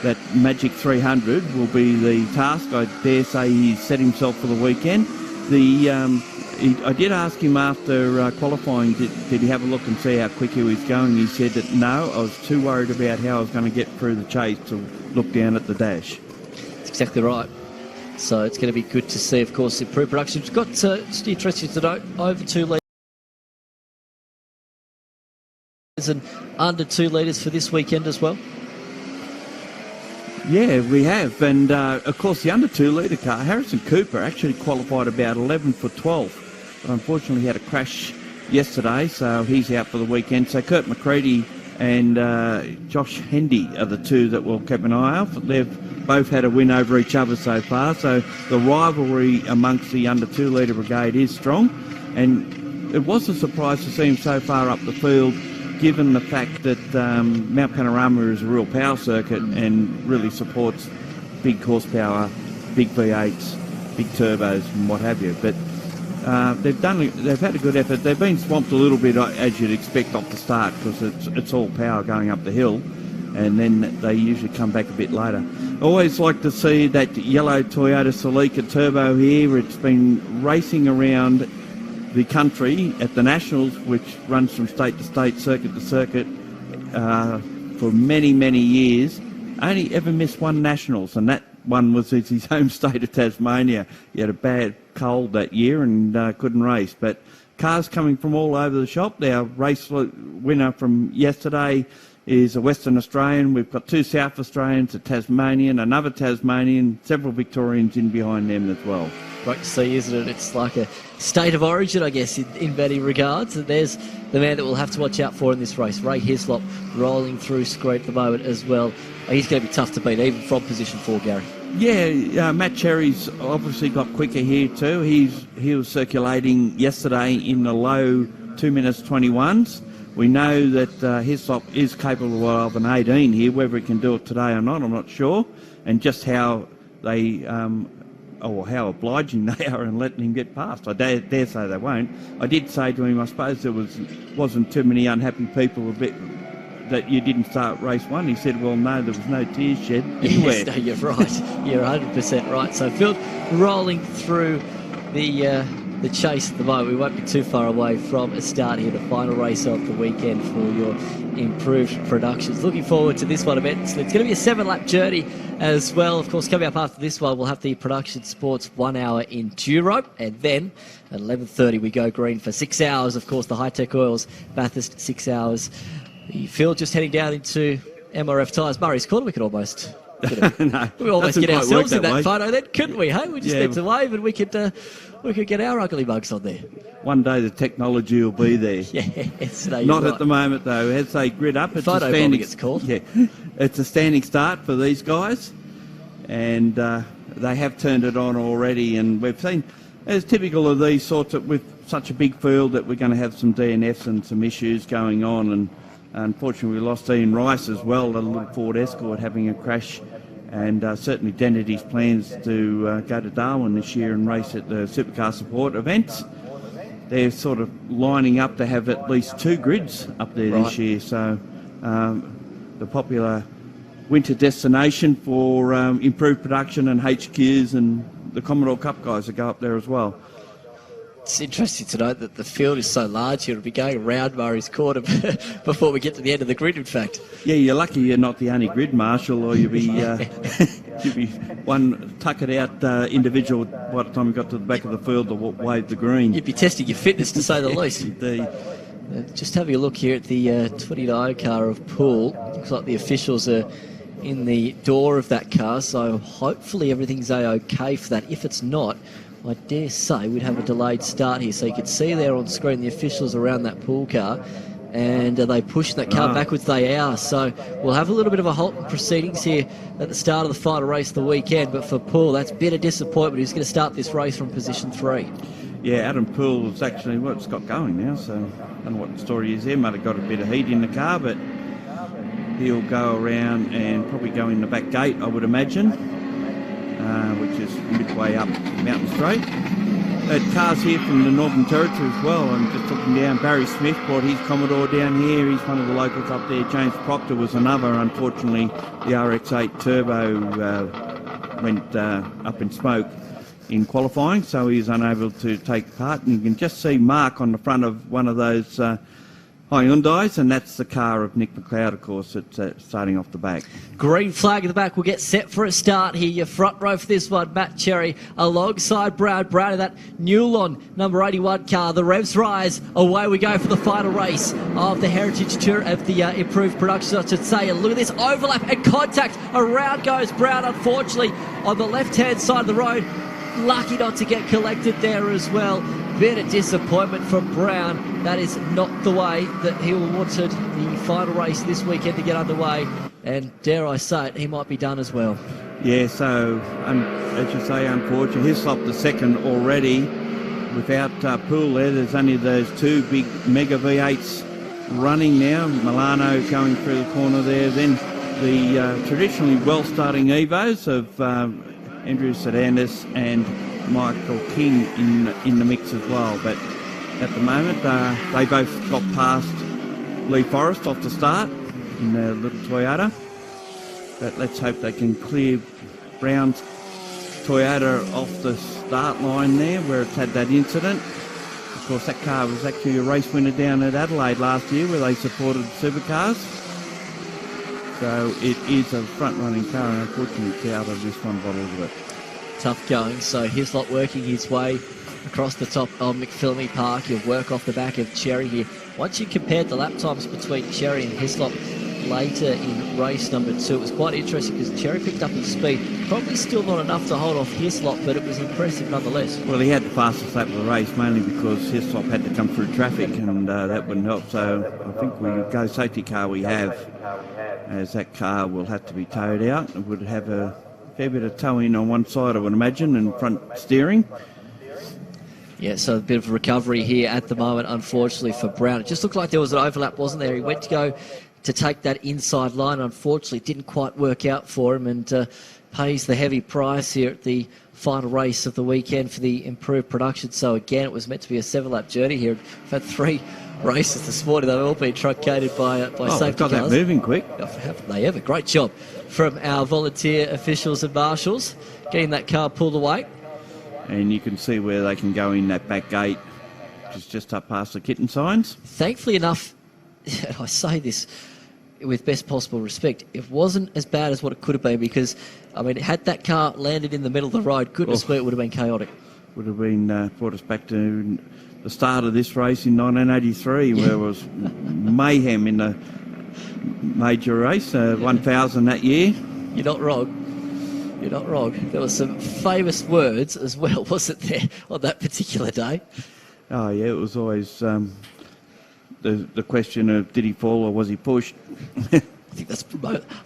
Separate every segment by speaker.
Speaker 1: that magic 300 will be the task. I dare say he's set himself for the weekend. I did ask him after qualifying, did he have a look and see how quick he was going? He said that no, I was too worried about how I was going to get through the chase to look down at the dash.
Speaker 2: That's exactly right. So it's going to be good to see, of course, improved production. We've got, just interesting to note, over 2 litres and under 2 litres for this weekend as well.
Speaker 1: Yeah, we have. And, of course, the under 2 litre car, Harrison Cooper, actually qualified about 11 for 12. But unfortunately, he had a crash yesterday, so he's out for the weekend. So Kurt McCready and Josh Hendy are the two that we'll keep an eye out. They've both had a win over each other so far. So the rivalry amongst the under 2 litre brigade is strong. And it was a surprise to see him so far up the field, given the fact that Mount Panorama is a real power circuit and really supports big horsepower, big V8s, big turbos and what have you. But they've had a good effort. They've been swamped a little bit, as you'd expect off the start, because it's all power going up the hill, and then they usually come back a bit later. I always like to see that yellow Toyota Celica Turbo here. It's been racing around the country at the Nationals, which runs from state to state, circuit to circuit, for many, many years. Only ever missed one Nationals, and that one was his home state of Tasmania. He had a bad cold that year and couldn't race. But cars coming from all over the shop. Our race winner from yesterday is a Western Australian. We've got 2 South Australians, a Tasmanian, another Tasmanian, several Victorians in behind them as well.
Speaker 2: Great to see, isn't it? It's like a state of origin, I guess, in many regards. And there's the man that we'll have to watch out for in this race, Ray Hislop, rolling through screen at the moment as well. He's going to be tough to beat, even from position 4, Gary.
Speaker 1: Yeah, Matt Cherry's obviously got quicker here too. He was circulating yesterday in the low 2 minutes 21s. We know that Hislop is capable of an 18 here. Whether he can do it today or not, I'm not sure. And just how they... how obliging they are in letting him get past. I dare say they won't. I did say to him, I suppose there wasn't too many unhappy people that you didn't start race 1. He said, well, no, there was no tears shed anywhere.
Speaker 2: Yes, no, you're right. You're 100% right. So Phil rolling through the chase at the moment. We won't be too far away from a start here, the final race of the weekend for your improved productions. Looking forward to this one event. It's going to be a 7-lap journey as well. Of course, coming up after this one, we'll have the Production Sports 1 hour enduro, and then at 11:30 we go green for 6 hours. Of course, the High-Tech Oils Bathurst 6 hours. Phil just heading down into MRF Tyres Murray's Corner. We could almost...
Speaker 1: No,
Speaker 2: we almost get ourselves in that
Speaker 1: way.
Speaker 2: photo then, couldn't we? Hey, we just need to wave and we could get our ugly mugs on there.
Speaker 1: One day the technology will be there.
Speaker 2: Yes, no,
Speaker 1: not
Speaker 2: right.
Speaker 1: At the moment though. As they grid up, it's
Speaker 2: photo
Speaker 1: a standing.
Speaker 2: It's called.
Speaker 1: Yeah, it's a standing start for these guys, and they have turned it on already. And we've seen, as typical of these sorts of, with such a big field, that we're going to have some DNFs and some issues going on. And unfortunately, we lost Ian Rice as well, the little Ford Escort having a crash. And certainly dented his plans to go to Darwin this year and race at the Supercar Support events. They're sort of lining up to have at least 2 grids up there this year. So the popular winter destination for improved production and HQs, and the Commodore Cup guys that go up there as well.
Speaker 2: It's interesting to note that the field is so large here. It'll be going around Murray's Corner before we get to the end of the grid, in fact.
Speaker 1: Yeah, you're lucky you're not the only grid marshal, or you'd be you'd be one tuckered out individual by the time you got to the back of the field to wave the green.
Speaker 2: You'd be testing your fitness, to say the least.
Speaker 1: Indeed.
Speaker 2: Just having a look here at the 29 car of Poole. Looks like the officials are in the door of that car, so hopefully everything's okay for that. If it's not, I dare say we'd have a delayed start here. So you can see there on screen the officials around that Poole car, and they pushing that car backwards. They are. So we'll have a little bit of a halt in proceedings here at the start of the final race of the weekend. But for Poole, that's a bit of disappointment. He's going to start this race from position 3.
Speaker 1: Yeah, Adam Poole is actually what's got going now. So I don't know what the story is there. Might have got a bit of heat in the car, but he'll go around and probably go in the back gate, I would imagine. Which is midway up Mountain Straight. cars here from the Northern Territory as well. I'm just looking down. Barry Smith brought his Commodore down here. He's one of the locals up there. James Proctor was another. Unfortunately, the RX-8 Turbo went up in smoke in qualifying, so he was unable to take part. And you can just see Mark on the front of one of those Hyundais, and that's the car of Nick McLeod, of course, that's starting off the back.
Speaker 2: Green flag in the back. We'll get set for a start here. Your front row for this one, Matt Cherry, alongside Brown. Brown in that Newlon number 81 car. The revs rise. Away we go for the final race of the Heritage Tour of the improved production, I should say. And look at this overlap and contact. Around goes Brown, unfortunately, on the left-hand side of the road. Lucky not to get collected there as well. Bit of disappointment from Brown. That is not the way that he wanted the final race this weekend to get underway. And dare I say it, he might be done as well.
Speaker 1: Yeah, so, as you say, unfortunately, Hislop the second already. Without Poole there's only those two big Mega V8s running now. Milano going through the corner there. Then the traditionally well-starting Evos of Andrew Sedanis and Michael King in the mix as well. But at the moment, they both got past Lee Forrest off the start in their little Toyota. But let's hope they can clear Brown's Toyota off the start line there where it's had that incident. Of course, that car was actually a race winner down at Adelaide last year where they supported supercars. So it is a front-running car, and unfortunately it's out of this one bottle of it.
Speaker 2: Tough going. So Hislop working his way across the top of McPhillamy Park. He'll work off the back of Cherry here. Once you compared the lap times between Cherry and Hislop later in race number 2, it was quite interesting because Cherry picked up his speed. Probably still not enough to hold off Hislop, but it was impressive nonetheless.
Speaker 1: Well, he had the fastest lap of the race, mainly because Hislop had to come through traffic, and that wouldn't help. So I think we go safety car we have, as that car will have to be towed out. It would have a fair bit of towing on one side, I would imagine, and front steering.
Speaker 2: Yeah, so a bit of a recovery here at the moment, unfortunately, for Brown. It just looked like there was an overlap, wasn't there? He went to go to take that inside line. Unfortunately, it didn't quite work out for him, and pays the heavy price here at the final race of the weekend for the improved production. So again, it was meant to be a 7-lap journey here. We've had 3 races this morning. They've all been truncated by safety cars.
Speaker 1: Got that moving quick.
Speaker 2: Haven't they ever? Great job from our volunteer officials and marshals getting that car pulled away.
Speaker 1: And you can see where they can go in that back gate, which is just up past the kitten signs.
Speaker 2: Thankfully enough, I say this with best possible respect, it wasn't as bad as what it could have been, because, I mean, had that car landed in the middle of the road, goodness me, it would have been chaotic.
Speaker 1: Would have been brought us back to the start of this race in 1983, where it was mayhem in the major race, 1,000 that year.
Speaker 2: You're not wrong. You're not wrong. There were some famous words as well, wasn't there, on that particular day?
Speaker 1: Oh, yeah, it was always the question of did he fall or was he pushed?
Speaker 2: I think that's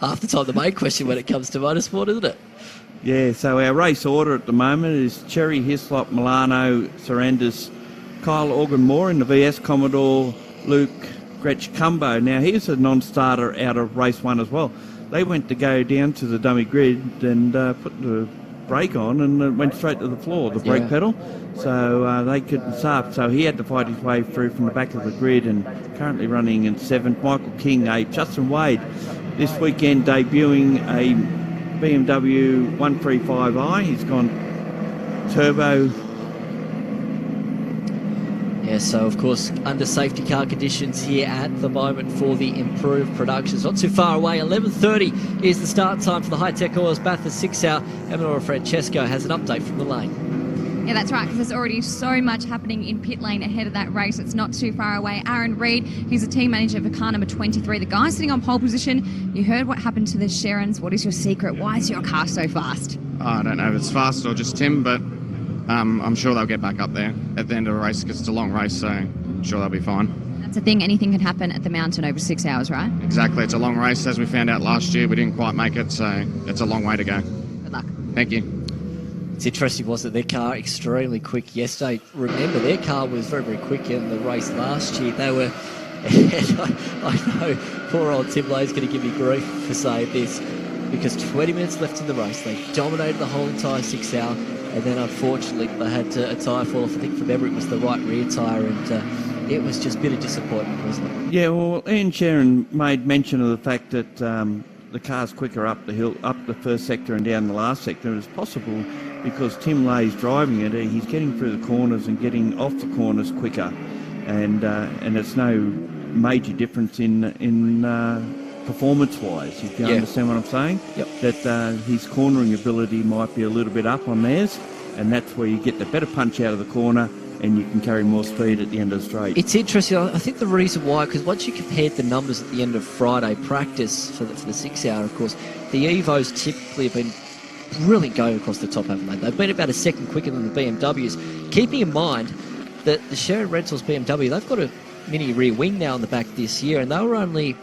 Speaker 2: half the time the main question when it comes to motorsport, isn't it?
Speaker 1: Yeah, so our race order at the moment is Cherry, Hislop, Milano, Sarandis, Kyle Organ-Moore in the VS Commodore, Luke Gretsch-Cumbo. Now, here's a non-starter out of race 1 as well. They went to go down to the dummy grid and put the brake on, and it went straight to the floor, the brake pedal. So they couldn't start. So he had to fight his way through from the back of the grid, and currently running in 7th. Michael King, 8th. Justin Wade this weekend debuting a BMW 135i. He's gone turbo.
Speaker 2: Yeah, so of course, under safety car conditions here at the moment for the improved productions. Not too far away, 11:30 is the start time for the High-Tech Oils Bathurst 6-hour. Eminora Francesco has an update from the lane.
Speaker 3: Yeah, that's right, because there's already so much happening in pit lane ahead of that race. It's not too far away. Aaron Reid, who's a team manager for car number 23, the guy sitting on pole position. You heard what happened to the Sherrans. What is your secret? Why is your car so fast?
Speaker 4: I don't know if it's fast or just Tim, but I'm sure they'll get back up there at the end of the race, because it's a long race, so I'm sure they'll be fine.
Speaker 3: That's the thing, anything can happen at the mountain over 6 hours, right?
Speaker 4: Exactly, it's a long race. As we found out last year, we didn't quite make it, so it's a long way to go.
Speaker 3: Good luck.
Speaker 4: Thank you.
Speaker 2: It's interesting, wasn't it? Their car extremely quick yesterday. Remember, their car was very, very quick in the race last year. They were, I know, poor old Tim Lane's going to give me grief for saying this, because 20 minutes left in the race. They dominated the whole entire 6 hour. and then unfortunately they had a tyre fall off. I think from memory it was the right rear tyre, and it was just a bit of disappointment, wasn't it?
Speaker 1: Yeah, well, Ian Sharon made mention of the fact that the car's quicker up the hill, up the first sector and down the last sector. It's possible because Tim Lay's driving it. He's getting through the corners and getting off the corners quicker, and it's no major difference in performance-wise, if you understand what I'm saying.
Speaker 2: Yep.
Speaker 1: That his cornering ability might be a little bit up on theirs, and that's where you get the better punch out of the corner, and you can carry more speed at the end of the straight.
Speaker 2: It's interesting. I think the reason why, because once you compared the numbers at the end of Friday practice for the 6 hour, of course, the Evos typically have been brilliant going across the top, haven't they? They've been about a second quicker than the BMWs. Keeping in mind that the Sharon Rentals BMW, they've got a mini rear wing now on the back this year, and they were only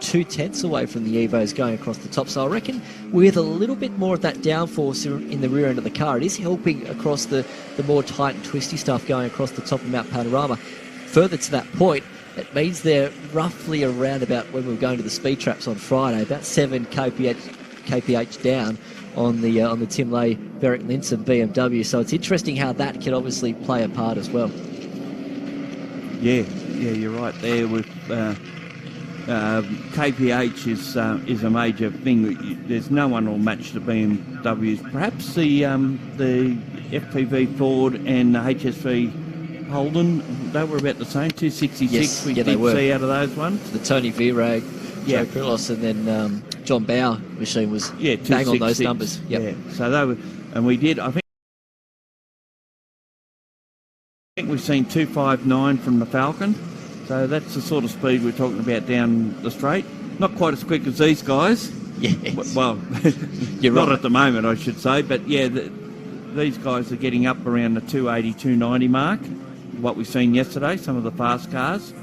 Speaker 2: 2/10 away from the Evos going across the top. So I reckon with a little bit more of that downforce in the rear end of the car, it is helping across the more tight and twisty stuff going across the top of Mount Panorama. Further to that point, it means they're roughly around about when we were going to the speed traps on Friday, about 7 kph down on the Tim Lay Beric Linson BMW. So it's interesting how that can obviously play a part as well.
Speaker 1: Yeah, you're right there with KPH is a major thing. There's no one will match the BMWs. Perhaps the FPV Ford and the HSV Holden, they were about the same, 266.
Speaker 2: Yes,
Speaker 1: we
Speaker 2: did
Speaker 1: see out of those ones.
Speaker 2: The Tony Virag, Joe Krillos, and then John Bower machine was bang on those numbers. Yep.
Speaker 1: Yeah, so they were, and we did, I think we've seen 259 from the Falcon. So that's the sort of speed we're talking about down the straight. Not quite as quick as these guys.
Speaker 2: Yes.
Speaker 1: Well,
Speaker 2: you're
Speaker 1: not
Speaker 2: right.
Speaker 1: at the moment, I should say. But yeah, these guys are getting up around the 280, 290 mark. What we've seen yesterday, some of the fast cars.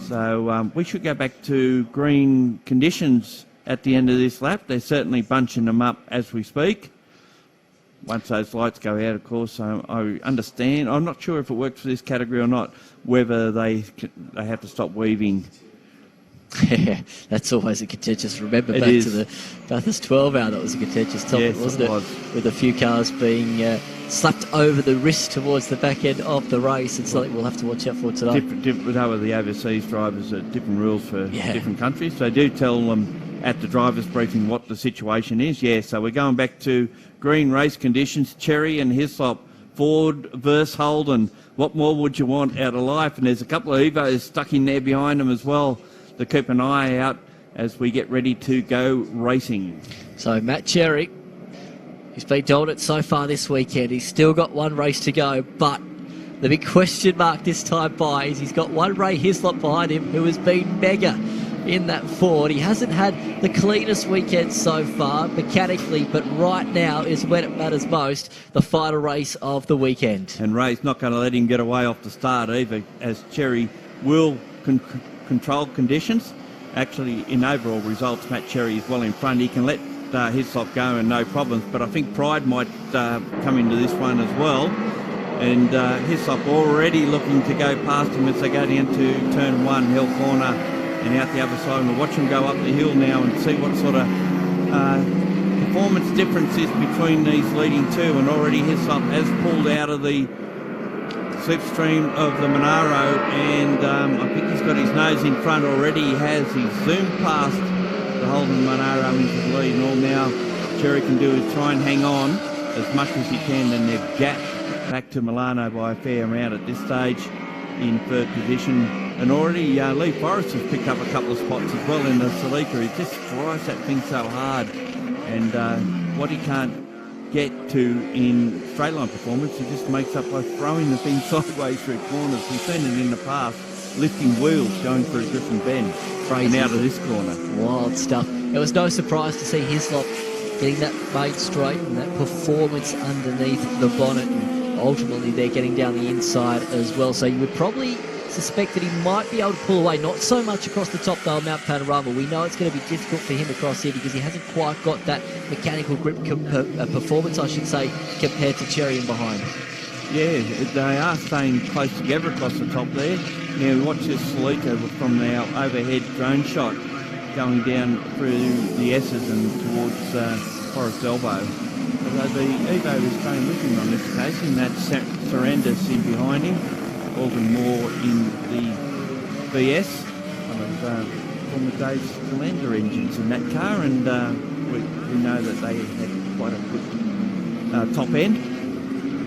Speaker 1: So we should go back to green conditions at the end of this lap. They're certainly bunching them up as we speak. Once those lights go out, of course, I understand. I'm not sure if it works for this category or not, whether they have to stop weaving.
Speaker 2: Yeah, that's always a contentious. Remember back to the Bathurst 12 hour, that was a contentious topic, wasn't it? With a few cars being slapped over the wrist towards the back end of the race. It's something we'll have to watch out for today.
Speaker 1: Different, the overseas drivers are different rules for different countries. So do tell them at the drivers' briefing what the situation is. Yeah, so we're going back to green race conditions, Cherry and Hislop, Ford versus Holden. What more would you want out of life? And there's a couple of Evos stuck in there behind them as well to keep an eye out as we get ready to go racing.
Speaker 2: So Matt Cherry, he's been dominant so far this weekend. He's still got one race to go, but the big question mark this time by is he's got one Ray Hislop behind him who has been mega in that Ford. He hasn't had the cleanest weekend so far mechanically, but right now is when it matters most, the final race of the weekend.
Speaker 1: And Ray's not going to let him get away off the start either, as Cherry will control conditions. Actually, in overall results, Matt Cherry is well in front. He can let Hislop go and no problems, but I think Pride might come into this one as well. And Hislop already looking to go past him as they go down to turn 1, hill corner, and out the other side. And we'll watch him go up the hill now and see what sort of performance difference is between these leading two. And already Hislop has pulled out of the slipstream of the Monaro, and I think he's got his nose in front already. He has. He's zoomed past the Holden Monaro into the lead, and all now Cherry can do is try and hang on as much as he can, and they've gapped back to Milano by a fair amount at this stage in third position. And already Lee Forrest has picked up a couple of spots as well in the Celica. He just drives that thing so hard, and what he can't get to in straight line performance, he just makes up by throwing the thing sideways through corners. We've seen it in the past, lifting wheels going through Griffin Bend and out of this corner.
Speaker 2: Wild stuff. It was no surprise to see Hislop getting that fade straight and that performance underneath the bonnet, and ultimately they're getting down the inside as well. So you would probably suspect that he might be able to pull away, not so much across the top though, Mount Panorama. We know it's going to be difficult for him across here because he hasn't quite got that mechanical grip performance, I should say, compared to Cherry in behind. Yeah,
Speaker 1: they are staying close together across the top there. Now watch this Celica from our overhead drone shot going down through the S's and towards Forest Elbow. Although the Evo is staying with him on this occasion, that's Surrenders in behind him, Alden Moore in the VS, one of former Dave's Calendar engines in that car, and we know that they had quite a good top end.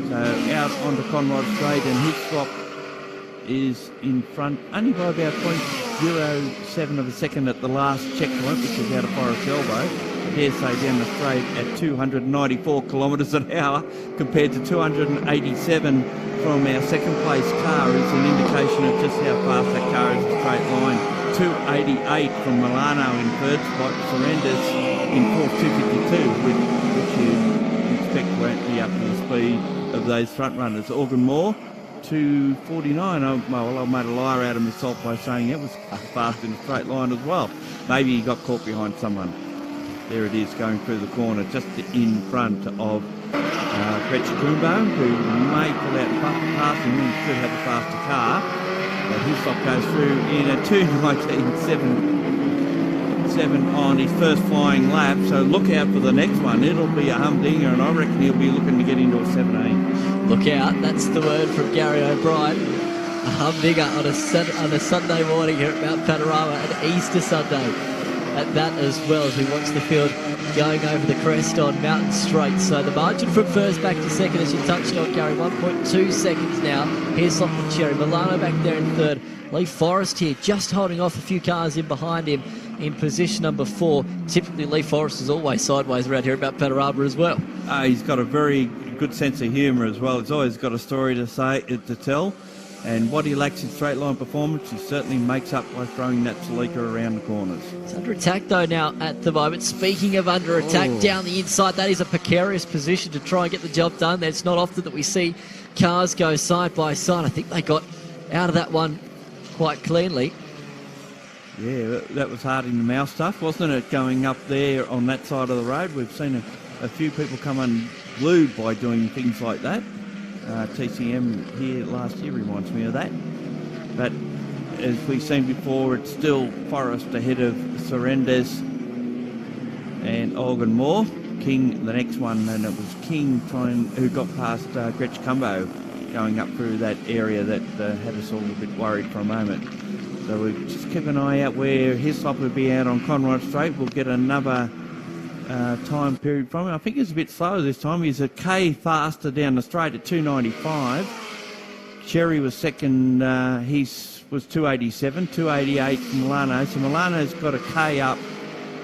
Speaker 1: So out onto Conrod Straight, and his swap is in front only by about 0.07 of a second at the last checkpoint, which is out of Forest Elbow. I dare say down the straight at 294 kilometres an hour compared to 287 from our second place car is an indication of just how fast that car is a straight line. 288 from Milano in third spot, Surrenders in fourth 252, which you expect won't be up to the speed of those front runners. Organ Moore 249. I made a liar out of myself by saying it was fast in a straight line as well. Maybe he got caught behind someone. There it is, going through the corner, just in front of Gretsch Kumbo, who may pull out past him and should have a faster car. But his stop goes through in a 2:19.7 on his first flying lap. So look out for the next one. It'll be a humdinger, and I reckon he'll be looking to get into a 17.
Speaker 2: Look out, that's the word from Gary O'Brien. A humdinger on a Sunday morning here at Mount Panorama, an Easter Sunday at that as well, as we watch the field going over the crest on Mountain Straight. So the margin from first back to second, as you touched on, Gary, 1.2 seconds now. Here's Lachlan Cherry, Milano back there in third. Lee Forrest here, just holding off a few cars in behind him in position number 4. Typically, Lee Forrest is always sideways around here at Mount Panorama as well.
Speaker 1: He's got a very good sense of humour as well. He's always got a story to tell. And what he lacks in straight line performance, he certainly makes up by throwing that Celica around the corners.
Speaker 2: It's under attack though now at the moment. Speaking of under attack, down the inside, that is a precarious position to try and get the job done. It's not often that we see cars go side by side. I think they got out of that one quite cleanly.
Speaker 1: Yeah, that was hard in the mouth stuff, wasn't it, going up there on that side of the road? We've seen a few people come unglued by doing things like that. TCM here last year reminds me of that. But as we've seen before, it's still Forrest ahead of Surrenders and Organ Moore. King, the next one, and it was King who got past Gretsch Kumbo going up through that area that had us all a bit worried for a moment. So we just keep an eye out where his stop will be out on Conrod Straight. We'll get another time period from him. I think he's a bit slower this time. He's a K faster down the straight at 295. Cherry was second. He was 287, 288 from Milano. So Milano's got a K up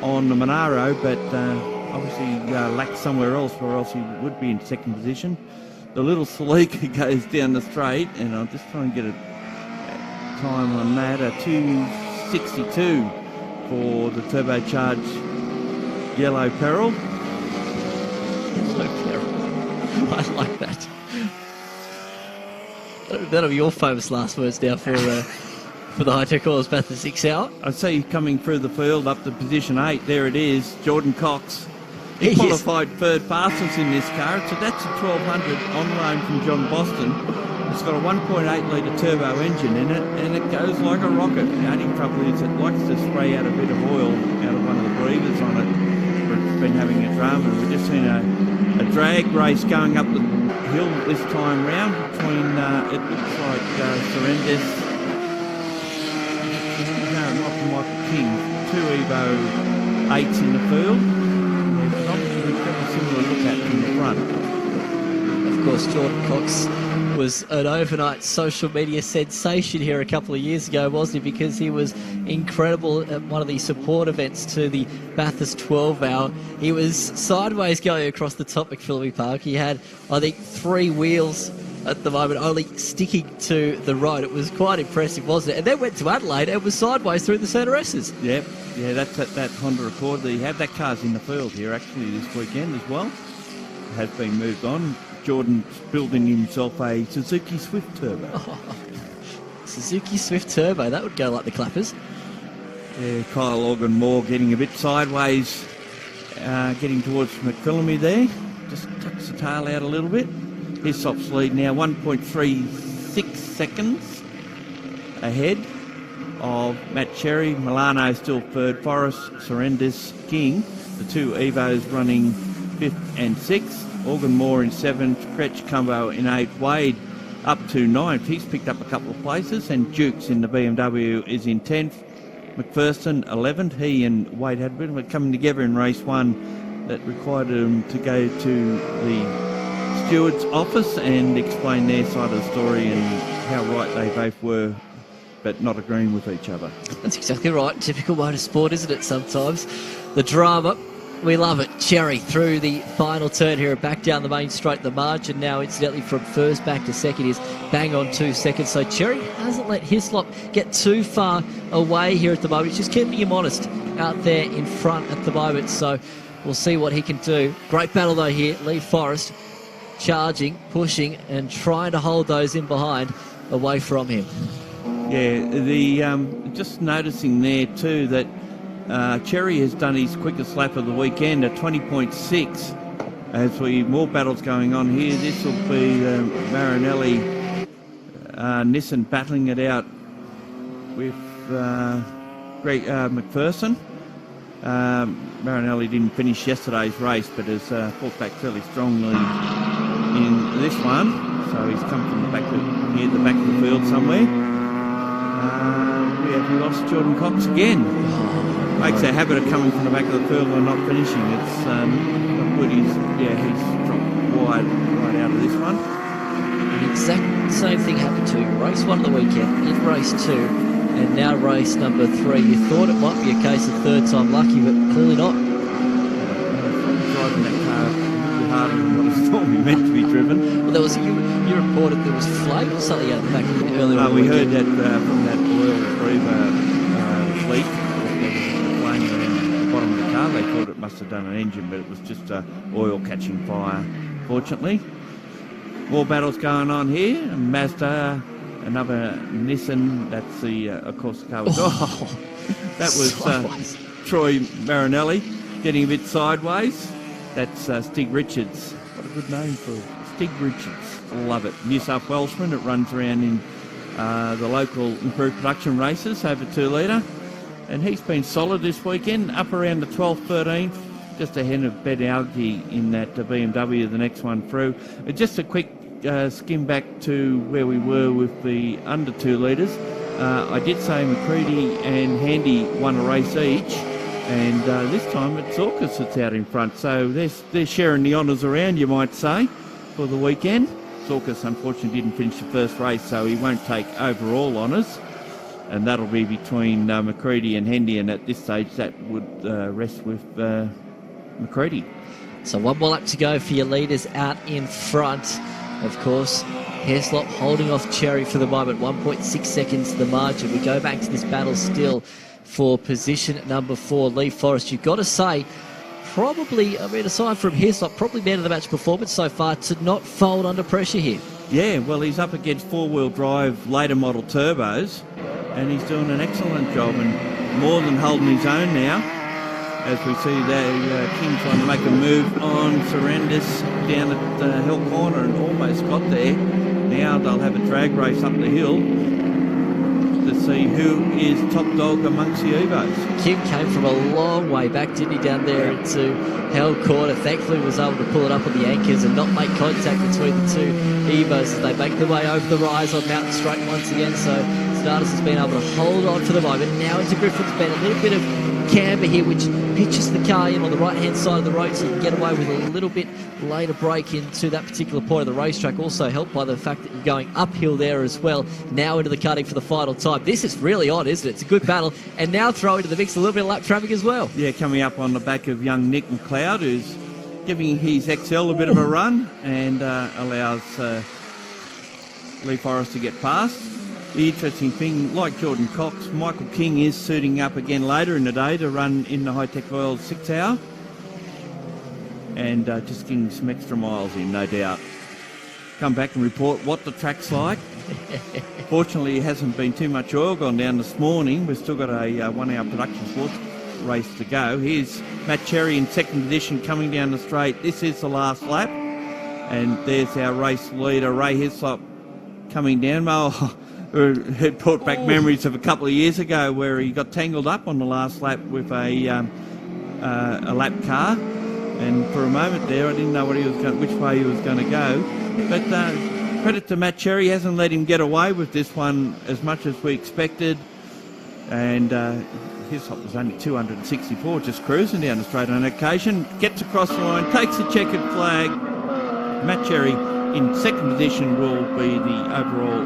Speaker 1: on the Monaro, but obviously lacks somewhere else, or else he would be in second position. The little Celica goes down the straight, and I'll just try and get a time on that, a 262 for the turbocharged Yellow Peril.
Speaker 2: Yellow Peril. I like that. That'll be your famous last words now for the High-Tech Oils Bathurst 6 Hour.
Speaker 1: I see coming through the field up to position 8. There it is, Jordan Cox. He qualified third fastest in this car. So that's a 1200 on loan from John Boston. It's got a 1.8 litre turbo engine in it, and it goes like a rocket. The only trouble is it likes to spray out a bit of oil out of one of the breathers on it. It's been having a drama. We've just seen a drag race going up the hill this time round between, it looks like Surrenders, no, not Michael King, 2 Evo 8s in the field. There's obviously a similar look at from the front.
Speaker 2: Of course, Jordan Cox was an overnight social media sensation here a couple of years ago, wasn't he? Because he was incredible at one of the support events to the Bathurst 12 Hour. He was sideways going across the top McPhillippi Park. He had, I think, 3 wheels at the moment, only sticking to the road. It was quite impressive, wasn't it? And then went to Adelaide and was sideways through the Centre S's.
Speaker 1: Yep, yeah, that's that Honda Accord. They have that car's in the field here actually this weekend as well. It has been moved on. Jordan's building himself a Suzuki Swift Turbo.
Speaker 2: Oh, Suzuki Swift Turbo, that would go like the clappers.
Speaker 1: Yeah, Kyle Organ Moore getting a bit sideways, getting towards McPhillippi there. Just tucks the tail out a little bit. His Sops lead now 1.36 seconds ahead of Matt Cherry. Milano still third. Forrest, Surrenders, King. The 2 Evos running 5th and 6th. Organmore in 7th, Cretch Cumbo in 8th, Wade up to 9th. He's picked up a couple of places, and Dukes in the BMW is in 10th. McPherson 11th. He and Wade had a bit of it coming together in race 1 that required them to go to the steward's office and explain their side of the story and how right they both were, but not agreeing with each other.
Speaker 2: That's exactly right. Typical motorsport, isn't it, sometimes? The drama, we love it. Cherry through the final turn here, back down the main straight. The margin now, incidentally, from first back to second is bang on 2 seconds. So Cherry hasn't let Hislop get too far away here at the moment. He's just keeping him honest out there in front at the moment. So we'll see what he can do. Great battle, though, here. Lee Forrest charging, pushing, and trying to hold those in behind away from him.
Speaker 1: Yeah, the just noticing there too that Cherry has done his quickest lap of the weekend at 20.6. As more battles going on here, this will be Marinelli, Nissan battling it out with Greg McPherson. Marinelli didn't finish yesterday's race, but has fought back fairly strongly in this one. So he's come from the back near the back of the field somewhere. We have lost Jordan Cox again. Makes a habit of coming from the back of the field and not finishing. It's not good. He's dropped wide right out of this one.
Speaker 2: The exact same thing happened to race 1 of the weekend, in race 2, and now race number 3. You thought it might be a case of third time lucky, but clearly not.
Speaker 1: Driving that car a little harder than what it's normally meant to be driven.
Speaker 2: Well, there was you reported there was flame or something out the back earlier on the
Speaker 1: we
Speaker 2: weekend.
Speaker 1: heard that from that oil retriever fleet. Flame around the bottom of the car. They thought it must have done an engine, but it was just oil catching fire, fortunately. More battles going on here. Mazda, another Nissan. That's the, of course, the car was... that was Troy Marinelli getting a bit sideways. That's Stig Richards. What a good name for Stig Richards. Love it. New South Welshman. It runs around in the local improved production races over 2 litre. And he's been solid this weekend, up around the 12th, 13th, just ahead of Ben Algie in that BMW, the next one through. Just a quick skim back to where we were with the under 2 litres. I did say McCready and Handy won a race each, and this time it's Orcus that's out in front. So they're sharing the honours around, you might say, for the weekend. Orcus unfortunately didn't finish the first race, so he won't take overall honours. And that'll be between McCready and Hendy, and at this stage that would rest with McCready.
Speaker 2: So 1 more lap to go for your leaders out in front. Of course, Hislop holding off Cherry for the moment, 1.6 seconds the margin. We go back to this battle still for position number 4, Lee Forrest. You've got to say, probably, I mean, aside from Hislop, probably man of the match performance so far to not fold under pressure here.
Speaker 1: Yeah, well, he's up against 4-wheel drive later model turbos, and he's doing an excellent job and more than holding his own now. As we see there, King trying to make a move on Surrenders down at the hill corner and almost got there. Now they'll have a drag race up the hill to see who is top dog amongst the Evos.
Speaker 2: Kim came from a long way back, didn't he, down there into Hell Corner. Thankfully was able to pull it up on the anchors and not make contact between the 2 Evos as they make their way over the rise on Mountain Straight once again. So Stardust has been able to hold on for the moment. Now into Griffin's Bend, a little bit of camber here, which pitches the car in on the right-hand side of the road, so you can get away with a little bit later break into that particular point of the racetrack. Also helped by the fact that you're going uphill there as well. Now into the cutting for the final time. This is really odd, isn't it? It's a good battle. And now throw into the mix a little bit of lap traffic as well.
Speaker 1: Yeah, coming up on the back of young Nick McLeod, who's giving his XL a bit of a run and allows Lee Forrest to get past. The interesting thing, like Jordan Cox, Michael King is suiting up again later in the day to run in the High-Tech Oil 6 hour. And just getting some extra miles in, no doubt. Come back and report what the track's like. Fortunately, it hasn't been too much oil gone down this morning. We've still got a 1 hour production sports race to go. Here's Matt Cherry in second position coming down the straight. This is the last lap. And there's our race leader, Ray Hislop, coming down. It brought back memories of a couple of years ago where he got tangled up on the last lap with a lap car And for a moment there, I didn't know which way he was going to go. But credit to Matt Cherry, hasn't let him get away with this one as much as we expected. And his hop was only 264, just cruising down the straight on occasion. Gets across the line, takes the checkered flag. Matt Cherry in second position will be the overall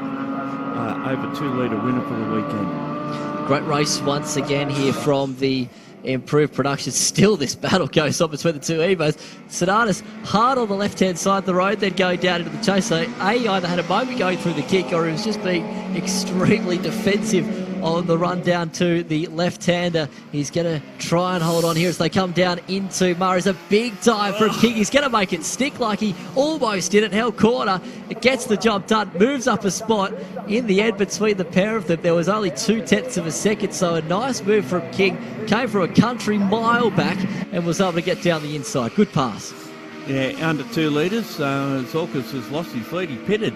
Speaker 1: over 2-litre winner for the weekend.
Speaker 2: Great race once again here from the improved production. Still this battle goes on between the two Evos. Sonatas hard on the left-hand side of the road, then going down into the chase. So he either had a moment going through the kick, or he was just being extremely defensive on the run down to the left-hander. He's going to try and hold on here as they come down into Murray's. A big dive from King. He's going to make it stick like he almost did it. Held corner. It gets the job done. Moves up a spot. In the end, between the pair of them, there was only 0.2 of a second. So a nice move from King. Came from a country mile back and was able to get down the inside. Good pass.
Speaker 1: Yeah, under 2 litres. Zorkas has lost his lead. He pitted.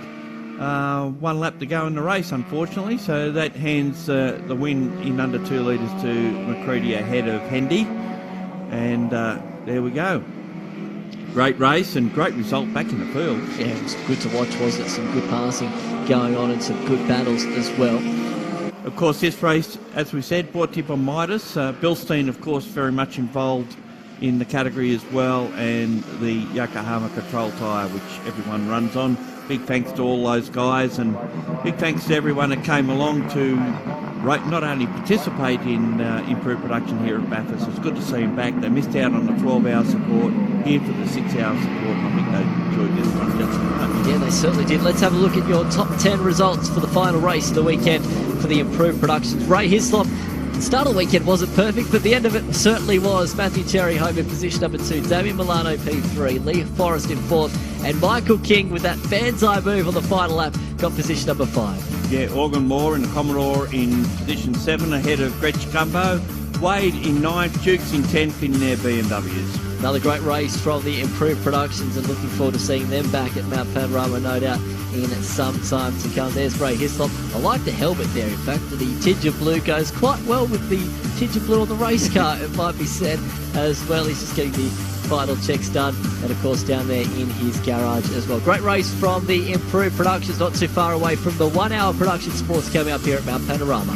Speaker 1: 1 lap to go in the race, unfortunately, so that hands the win in under 2 litres to McCready ahead of Hendy. And there we go. Great race and great result back in the field.
Speaker 2: Yeah, it was good to watch, wasn't it? Some good passing going on and some good battles as well.
Speaker 1: Of course, this race, as we said, brought to you by Midas. Bilstein, of course, very much involved in the category as well, and the Yokohama Control Tyre, which everyone runs on. Big thanks to all those guys, and big thanks to everyone that came along to not only participate in improved production here at Bathurst. It's good to see them back. They missed out on the 12-hour support, here for the 6-hour support, and I think they enjoyed this one just as much.
Speaker 2: Yeah, they certainly did. Let's have a look at your top 10 results for the final race of the weekend for the improved productions. Ray Hislop, the start of the weekend wasn't perfect, but the end of it certainly was. Matthew Cherry home in position number 2, Damien Milano P3, Lee Forrest in 4th, and Michael King with that banzai move on the final lap got position number 5.
Speaker 1: Yeah, Organ Moore and the Commodore in position 7 ahead of Gretsch Cumbo. Wade in 9th, Dukes in 10th in their BMWs.
Speaker 2: Another great race from the improved productions, and looking forward to seeing them back at Mount Panorama, no doubt, in some time to come. There's Ray Hislop. I like the helmet there, in fact. The tinge of blue goes quite well with the tinge of blue on the race car, it might be said, as well. He's just getting the final checks done, and of course down there in his garage as well. Great race from the improved productions, not too far away from the 1 hour production sports coming up here at Mount Panorama.